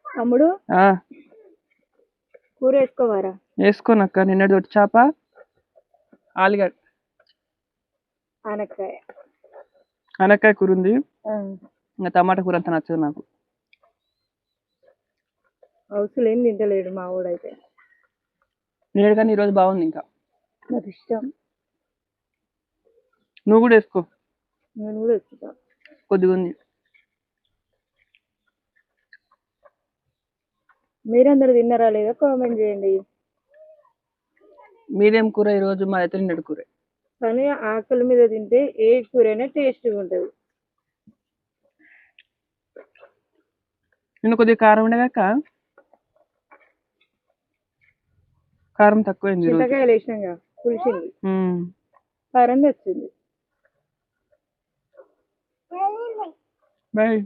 తమ్ముడు ఆ కూర వేసుకోవారా? వేసుకోనక్క. నిన్నటి దొడ్డి చేప, ఆలుగడ్డ, ఆనక్కాయ. అనక్కాయ కూర ఉంది. ఆ, ఇంకా టమాటా కూర అంత నచ్చదు నాకు. అవసరం ఏం తింటలేడు మా వాడైతే. నేను కానీ ఈరోజు బాగుంది. ఇంకా నాకు ఇష్టం. నువ్వు కూడా వేసుకో, నేను కూడా వేసుకుంటా. కొద్దిగా ఉంది. మీరందరూ తిన్నారా లేదా కామెంట్ చేయండి. మీరేం కూర ఈరోజు? మాదైతే నిన్నటి కూర. కానీ ఆకలి మీద తింటే ఏ కూరైనా టేస్ట్గా ఉంటుంది. నిన్న కొద్దిగా కారం ఉండేదాక, కారం తక్కువైంది ఈరోజు. చింతకాయలు వేసినాగా పులిసింది, ఉమ్. కారం తెచ్చింది. బాయ్.